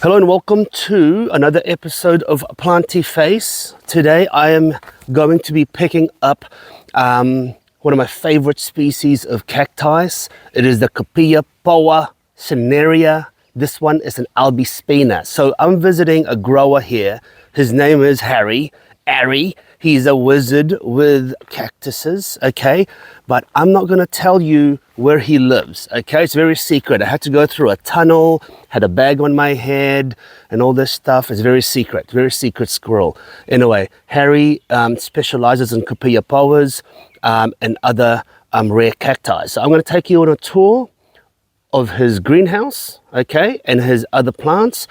Hello and welcome to another episode of Planty Face. Today I am going to be picking up one of my favorite species of cacti. It is the copiapoa cinerea. This one is an albispina. So I'm visiting a grower here. His name is Harry. He's a wizard with cactuses, okay? But I'm not gonna tell you where he lives, okay? It's very secret. I had to go through a tunnel, had a bag on my head, and all this stuff. It's very secret squirrel. Anyway, Harry specializes in copiapoas and other rare cacti. So I'm gonna take you on a tour of his greenhouse, okay, and his other plants.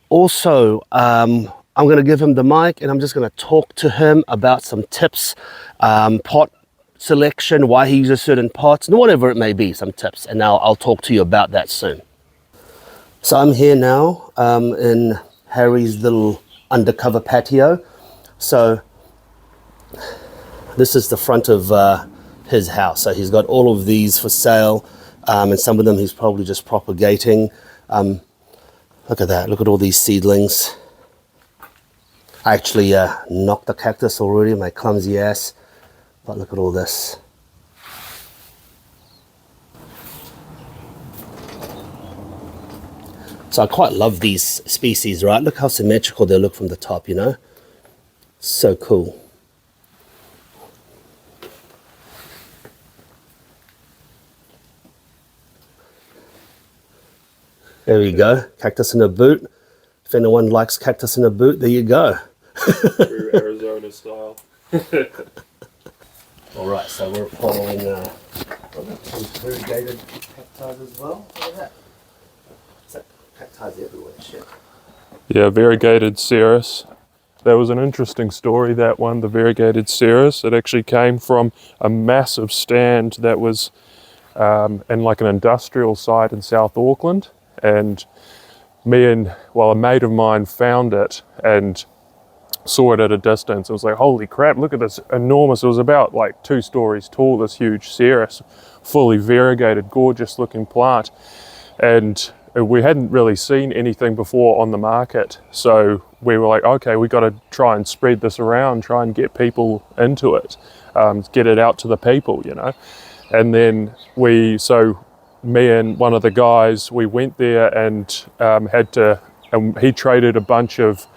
Also, I'm going to give him the mic and I'm just going to talk to him about some tips, pot selection, why he uses certain pots, and whatever it may be, some tips. And now I'll talk to you about that soon. So I'm here now in Harry's little undercover patio. So this is the front of his house. So he's got all of these for sale, and some of them he's probably just propagating. Look at that, look at all these seedlings. I actually knocked the cactus already, my clumsy ass, but look at all this. So I quite love these species, right? Look how symmetrical they look from the top, you know? So cool. There we go, cactus in a boot. If anyone likes cactus in a boot, there you go. True Arizona style. Alright, so we're following some variegated cacti as well. Look at that. It's like cacti everywhere, shit. Yeah, variegated cereus. That was an interesting story, that one, the variegated cereus. It actually came from a massive stand that was in like an industrial site in South Auckland. And a mate of mine found it and saw it at a distance. It was like, holy crap, look at this enormous, it was about like 2 stories tall, this huge cereus, fully variegated, gorgeous looking plant. And we hadn't really seen anything before on the market. So we were like, okay, we got to try and spread this around, try and get people into it, get it out to the people, you know. And then me and one of the guys, we went there and he traded a bunch of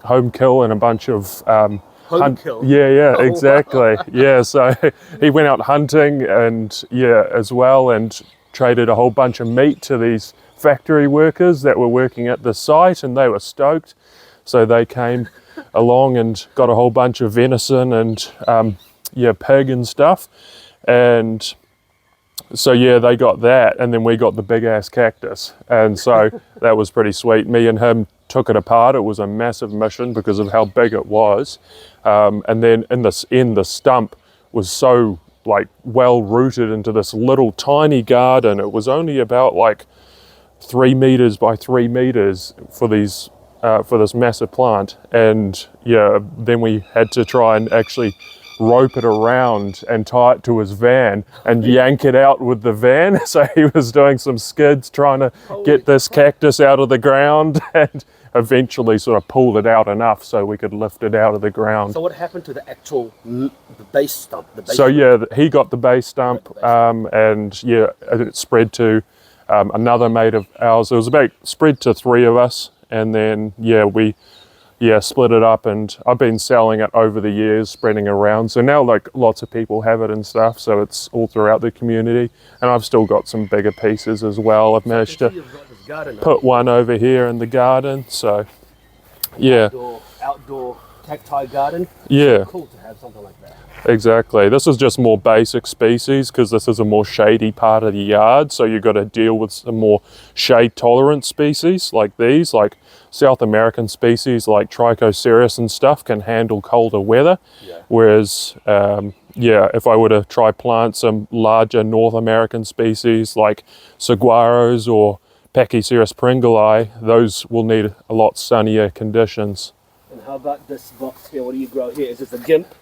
home kill and a bunch of Home kill? Yeah, Oh, exactly. wow. Yeah, so he went out hunting and as well, and traded a whole bunch of meat to these factory workers that were working at the site, and they were stoked. So they came along and got a whole bunch of venison and pig and stuff. And so yeah, they got that, and then we got the big ass cactus, and so that was pretty sweet. Me and him took it apart. It was a massive mission because of how big it was, and then in the stump was so like well rooted into this little tiny garden. It was only about like 3 meters by 3 meters for these for this massive plant, and yeah, then we had to try and actually rope it around and tie it to his van and yank it out with the van. So he was doing some skids trying to get this cactus out of the ground, and eventually sort of pulled it out enough so we could lift it out of the ground. So what happened to the actual the base stump? He got the base stump, and yeah, it spread to another mate of ours. It was about spread to 3 of us, and then we split it up, and I've been selling it over the years, spreading around. So now like lots of people have it and stuff, so it's all throughout the community. And I've still got some bigger pieces as well. I've managed to put one over here in the garden. So yeah. Outdoor cacti garden. Yeah. So cool to have something like that. Exactly. This is just more basic species because this is a more shady part of the yard. So you've got to deal with some more shade tolerant species like these, like South American species like Trichocereus and stuff can handle colder weather. Yeah. Whereas, if I were to try plant some larger North American species like saguaros or Pachycereus pringli, those will need a lot sunnier conditions. And how about this box here? What do you grow here? Is this a gimp?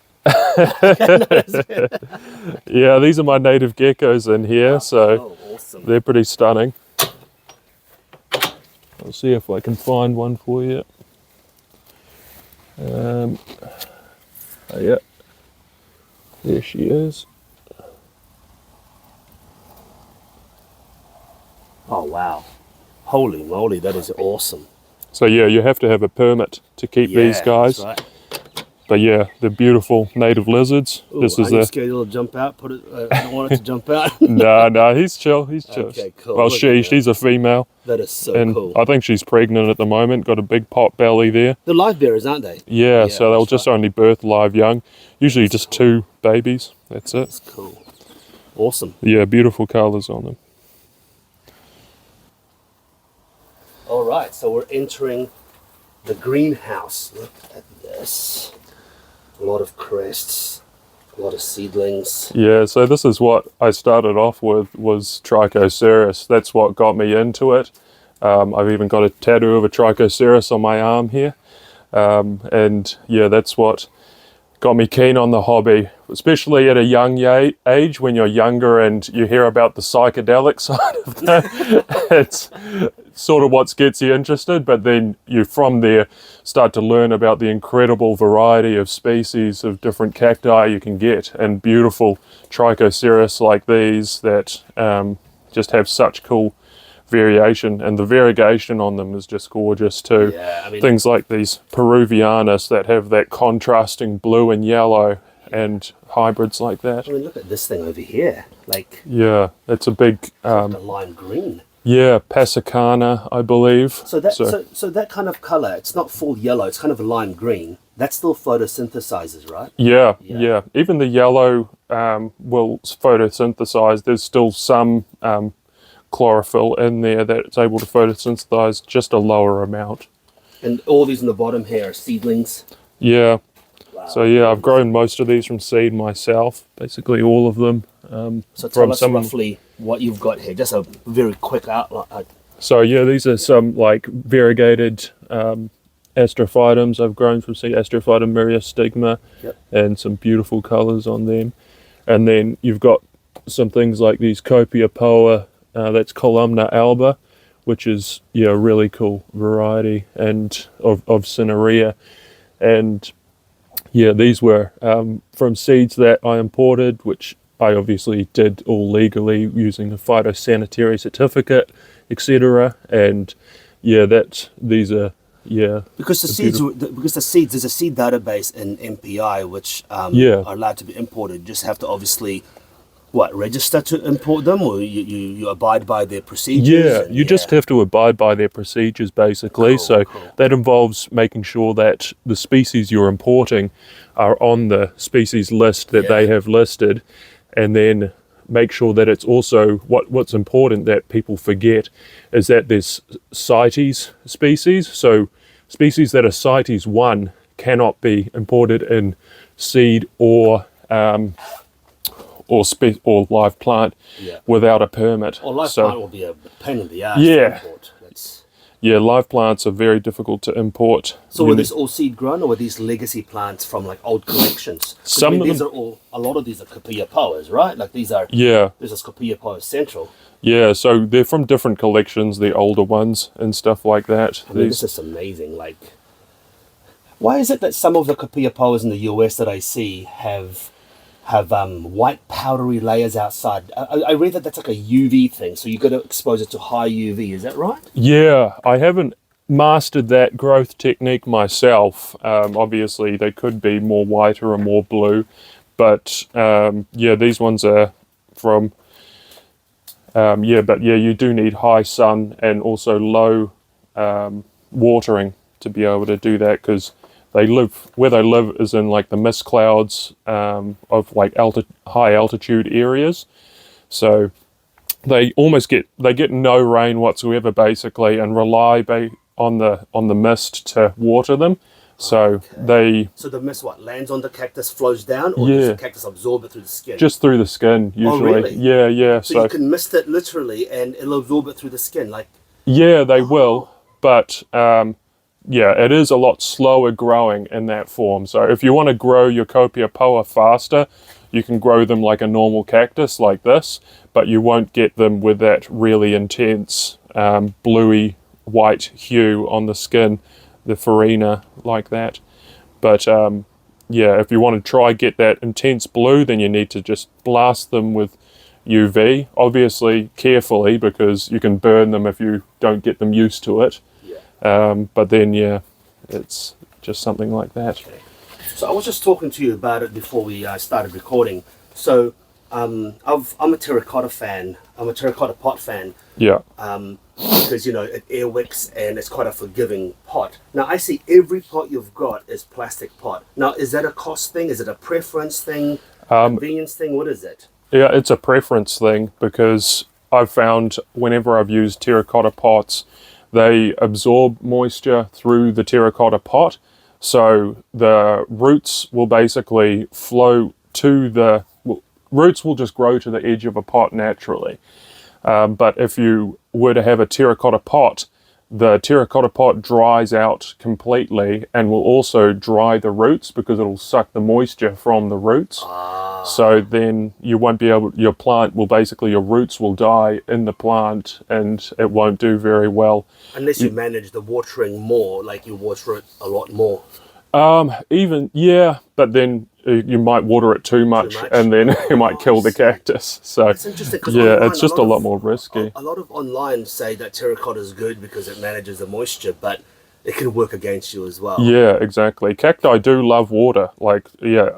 Yeah, these are my native geckos in here, so awesome. They're pretty stunning. I'll see if I can find one for you. Oh yeah, there she is. Oh wow, holy moly, that is awesome. So yeah, you have to have a permit to keep these guys. That's right. But yeah, they're beautiful native lizards. Ooh, this is are you the scared it'll jump out? Put it. I don't want it to jump out. no, he's chill. He's chill. Okay, cool. Well, Look at that. she's a female. That is so And cool. I think she's pregnant at the moment, got a big pot belly there. The live bearers, aren't they? Yeah, so they'll that's just right. only birth live young. Usually just 2 babies, that's it. That's cool. Awesome. Yeah, beautiful colours on them. All right, so we're entering the greenhouse. Look at this. A lot of crests, a lot of seedlings. Yeah, so this is what I started off with, was Trichoceras. That's what got me into it. I've even got a tattoo of a Trichoceras on my arm here. And yeah, that's what got me keen on the hobby, especially at a young age when you're younger and you hear about the psychedelic side of that. It's sort of what gets you interested, but then you from there start to learn about the incredible variety of species of different cacti you can get, and beautiful Trichoceras like these that just have such cool variation, and the variegation on them is just gorgeous too. Yeah, I mean, Things like these Peruvianus that have that contrasting blue and yellow, and hybrids like that. I mean, look at this thing over here. Like, Yeah, it's a big the lime green. yeah, Pasicana, I believe. So that kind of color, it's not full yellow, it's kind of a lime green. That still photosynthesizes, right? Yeah. Even the yellow will photosynthesize. There's still some chlorophyll in there that's able to photosynthesize, just a lower amount. And all these in the bottom here are seedlings. Yeah. Wow. So yeah, I've grown most of these from seed myself, basically all of them. So tell from us some- roughly what you've got here. Just a very quick outline. So yeah, these are some like variegated astrophytums I've grown from seed, Astrophytum myriostigma, Yep. and some beautiful colours on them. And then you've got some things like these copiapoa, that's Columna alba, which is a really cool variety and of Cineraria. And yeah, these were from seeds that I imported, which I obviously did all legally using a phytosanitary certificate, etc. And yeah, these are Because the seeds, there's a seed database in MPI which are allowed to be imported. You just have to obviously register to import them, or you abide by their procedures. Yeah, you just have to abide by their procedures basically. Cool. That involves making sure that the species you're importing are on the species list that they have listed, and then make sure that it's also what's important that people forget is that there's CITES species. So species that are CITES 1 cannot be imported in seed or live plant without a permit. Or live plant will be a pain in the ass Yeah. to import. Yeah, live plants are very difficult to import. So were these all seed grown, or were these legacy plants from like old collections? Some of these them- are all. A lot of these are copiapoas, right? Like these are. Yeah, This is copiapoa central. yeah. So they're from different collections, the older ones and stuff like that. I mean, this is amazing. Like, why is it that some of the copiapoas in the US that I see have white powdery layers outside? I read that that's like a UV thing, so you got to expose it to high UV. Is that right? Yeah, I haven't mastered that growth technique myself. Obviously, they could be more whiter or more blue, but these ones are from. You do need high sun and also low watering to be able to do that, because they live is in like the mist clouds of like high altitude areas, so they get no rain whatsoever basically, and rely on the mist to water them. So So the mist lands on the cactus, flows down, or does the cactus absorb it through the skin? Just through the skin usually. Oh, really? Yeah. So you can mist it literally, and it'll absorb it through the skin, like. Yeah, they will, but it is a lot slower growing in that form. So if you want to grow your copiapoa faster, you can grow them like a normal cactus like this, but you won't get them with that really intense bluey white hue on the skin, the farina like that. But yeah, if you want to try get that intense blue, then you need to just blast them with UV, obviously carefully, because you can burn them if you don't get them used to it. But then yeah, it's just something like that. Okay. So I was just talking to you about it before we started recording. So I'm a terracotta fan. I'm a terracotta pot fan. Yeah. Because you know it air wicks and it's quite a forgiving pot. Now I see every pot you've got is plastic pot. Now is that a cost thing? Is it a preference thing? Convenience thing? What is it? Yeah, it's a preference thing, because I've found whenever I've used terracotta pots, they absorb moisture through the terracotta pot. So the roots will basically flow to the, roots will just grow to the edge of a pot naturally. But if you were to have a terracotta pot, the terracotta pot dries out completely and will also dry the roots, because it'll suck the moisture from the roots. So then you won't be able, your plant will basically, your roots will die in the plant and it won't do very well. Unless you manage the watering more, like you water it a lot more. Even, yeah, but then you might water it too much and then you might kill the cactus. So it's interesting, yeah, online, it's just a lot more risky. A lot of online say that terracotta is good because it manages the moisture, but it can work against you as well. Yeah, exactly. Cacti do love water. Like, yeah,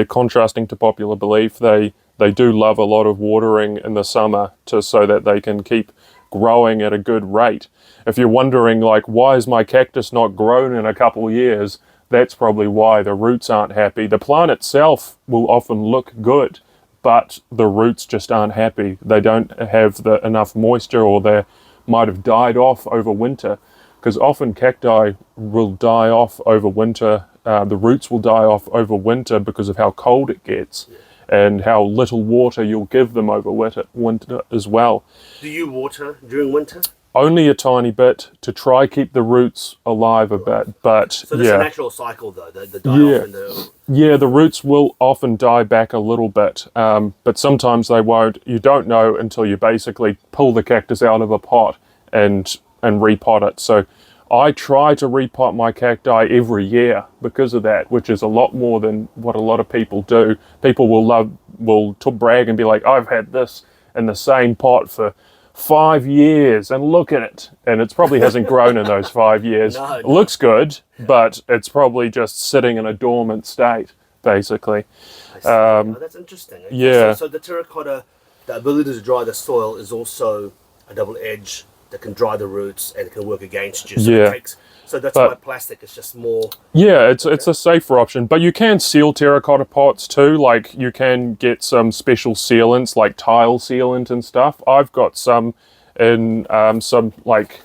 contrasting to popular belief, they do love a lot of watering in the summer so that they can keep growing at a good rate. If you're wondering, like, why is my cactus not grown in a couple of years, that's probably why. The roots aren't happy. The plant itself will often look good, but the roots just aren't happy. They don't have enough moisture, or they might have died off over winter, because often cacti will die off over winter. The roots will die off over winter because of how cold it gets and how little water you'll give them over winter as well. Do you water during winter? Only a tiny bit to try keep the roots alive a bit, but so there's a natural cycle though, the die off and the... Yeah, the roots will often die back a little bit, but sometimes they won't. You don't know until you basically pull the cactus out of a pot and repot it. So I try to repot my cacti every year because of that, which is a lot more than what a lot of people do. People will brag and be like, I've had this in the same pot for 5 years and look at it, and it probably hasn't grown in those 5 years. No. It looks good, but it's probably just sitting in a dormant state, basically. That's interesting. Yeah. So the terracotta, the ability to dry the soil is also a double edge that can dry the roots and it can work against you. So that's why plastic is just more... Yeah, it's a safer option. But you can seal terracotta pots too. Like, you can get some special sealants, like tile sealant and stuff. I've got some in some, like,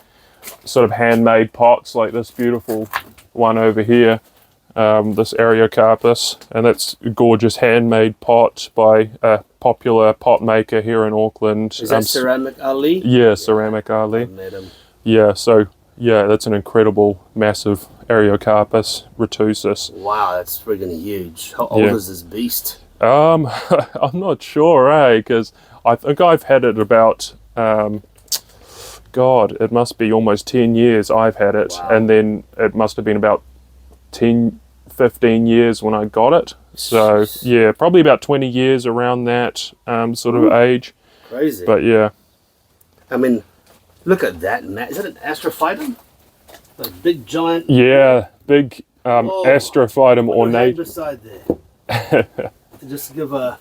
sort of handmade pots, like this beautiful one over here, this Ariocarpus. And that's a gorgeous handmade pot by a popular pot maker here in Auckland. Is that Ceramic Ali? Yeah, Ceramic Ali. I've met him. Yeah, so... yeah, that's an incredible, massive Ariocarpus retusus. Wow, that's friggin' huge. How old is this beast? I'm not sure, because I think I've had it about, God, it must be almost 10 years I've had it. Wow. And then it must have been about 10, 15 years when I got it. So, yeah, probably about 20 years around that sort of age. Crazy. But, yeah. I mean... look at that, Matt. Is that an astrophytum? A big giant... yeah, big astrophytum ornate. Beside there. To just give a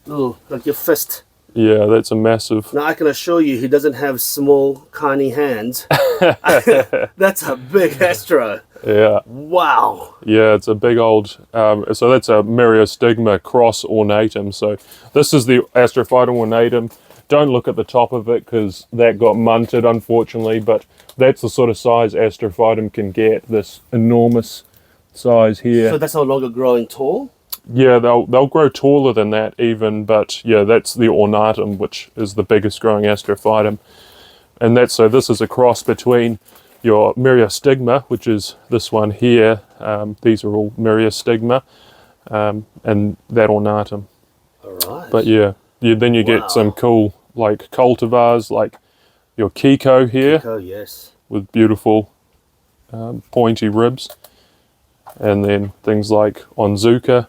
little, like your fist. Yeah, that's a massive... Now I can assure you he doesn't have small, tiny hands. That's a big astro. Yeah. Wow. Yeah, it's a big old... so that's a Myriostigma cross ornatum. So this is the astrophytum ornatum. Don't look at the top of it because that got munted, unfortunately, but that's the sort of size astrophytum can get, this enormous size here. So that's no longer growing tall? Yeah, they'll grow taller than that even, but yeah, that's the ornatum, which is the biggest growing astrophytum. And so this is a cross between your Myriostigma, which is this one here, these are all Myriostigma, and that ornatum. All right. But yeah, then you get some cool, like cultivars, like your gecko here Oh, yes. with beautiful pointy ribs, and then things like onzuka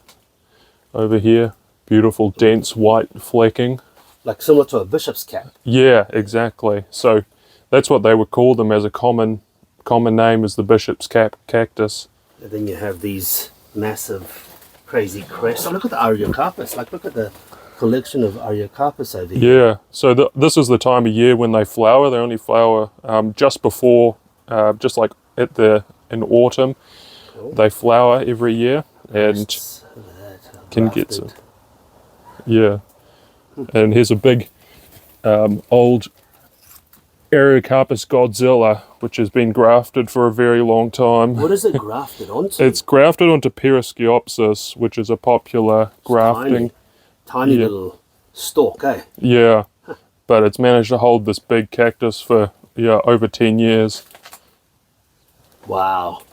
over here, beautiful dense white flecking. Like similar to a bishop's cap. Yeah, exactly. So that's what they would call them as a common name, is the bishop's cap cactus. And then you have these massive, crazy crests. Oh, look at the Ariocarpus. Like, look at the collection of Ariocarpus over here. Yeah, so this is the time of year when they flower. They only flower just before, just like in autumn. Cool. They flower every year and Crests. Look at that. can get Grafted. some. Yeah, and here's a big old Ariocarpus Godzilla, which has been grafted for a very long time. What is it grafted onto? It's grafted onto Perisciopsis, which is a popular grafting. Tiny Yeah. little stalk, eh? Yeah, but it's managed to hold this big cactus for over 10 years. Wow.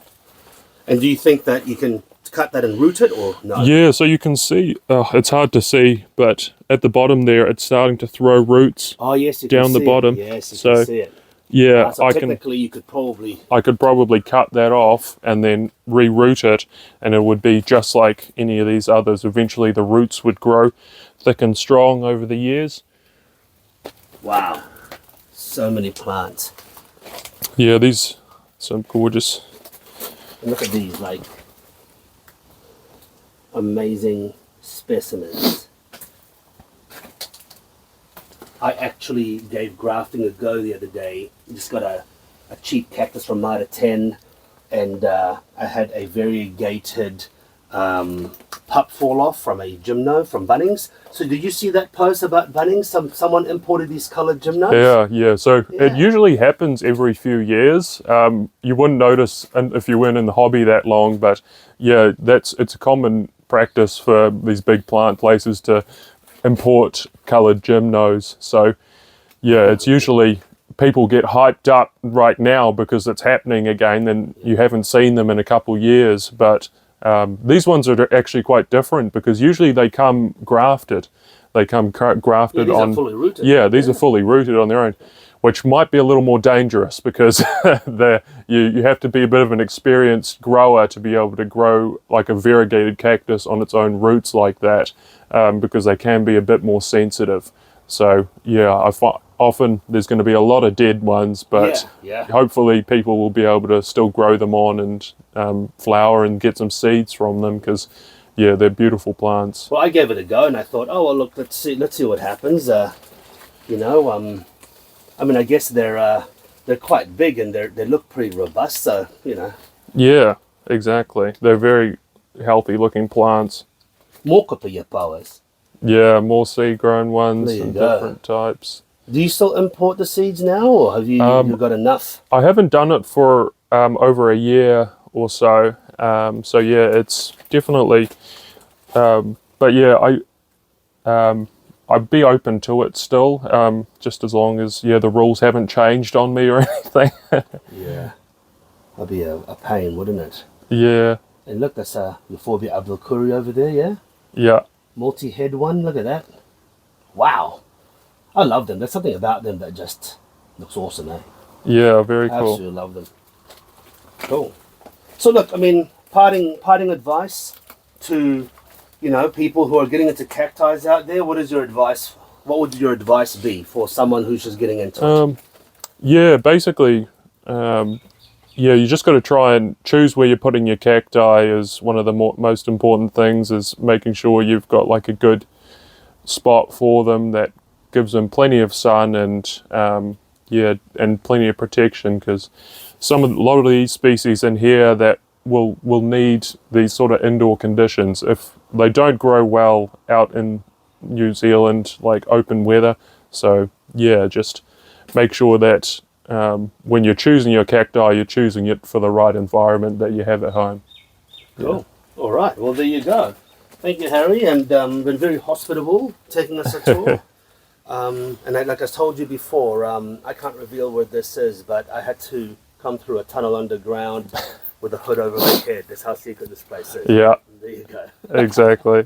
And do you think that you can cut that and root it, or no? Yeah, so you can see, it's hard to see, but at the bottom there, it's starting to throw roots. Oh, yes, you down can the see bottom. It. Yes, you So, can see it. Yeah, So technically, you could probably... I could probably cut that off and then reroot it, and it would be just like any of these others. Eventually the roots would grow thick and strong over the years. Wow. So many plants. Yeah, these some gorgeous. And look at these, like, amazing specimens. I actually gave grafting a go the other day. Just got a cheap cactus from Mitre 10, and I had a variegated pup fall off from a gymno from Bunnings. So did you see that post about Bunnings? Someone imported these coloured gymnos? Yeah. So Yeah. it usually happens every few years. You wouldn't notice if you weren't in the hobby that long, but yeah, it's a common practice for these big plant places to import coloured gymnos. So yeah, it's usually people get hyped up right now because it's happening again, and you haven't seen them in a couple years. But these ones are actually quite different because usually they come grafted. They come grafted these on. are fully rooted. Yeah, these are fully rooted on their own, which might be a little more dangerous because you have to be a bit of an experienced grower to be able to grow like a variegated cactus on its own roots like that, because they can be a bit more sensitive. So yeah, often there's going to be a lot of dead ones, but Yeah. hopefully people will be able to still grow them on and flower and get some seeds from them because yeah, they're beautiful plants. Well, I gave it a go, and I thought, oh well, look, let's see what happens. You know, I mean, I guess they're quite big and they look pretty robust. So you know, Yeah, exactly. They're very healthy looking plants. more copiapoas. Yeah, more seed-grown ones There you and go. different types. Do you still import the seeds now, or have you got enough? I haven't done it for over a year or so. So yeah, it's definitely. But yeah, I'd be open to it still, just as long as the rules haven't changed on me or anything. Yeah, that'd be a pain, wouldn't it? Yeah, And look, that's Euphorbia abdulkuri over there. Yeah, yeah, multi-head one. Look at that. Wow, I love them. There's something about them that just looks awesome, eh? yeah. Very cool. Absolutely love them. Cool. So look, I mean, parting advice to, people who are getting into cacti out there. What is your advice? What would your advice be for someone who's just getting into it? Yeah, basically, you just got to try and choose where you're putting your cacti is one of the most important things, is making sure you've got like a good spot for them that gives them plenty of sun and and plenty of protection, because a lot of these species in here that will need these sort of indoor conditions. If they don't grow well out in New Zealand, like open weather. So yeah, just make sure that when you're choosing your cacti, you're choosing it for the right environment that you have at home. Cool. All right. Well, there you go. Thank you, Harry, and been very hospitable taking us a tour. Like I told you before, I can't reveal where this is, but I had to come through a tunnel underground with a hood over my head. That's how secret this place is. Yeah, There you go. exactly.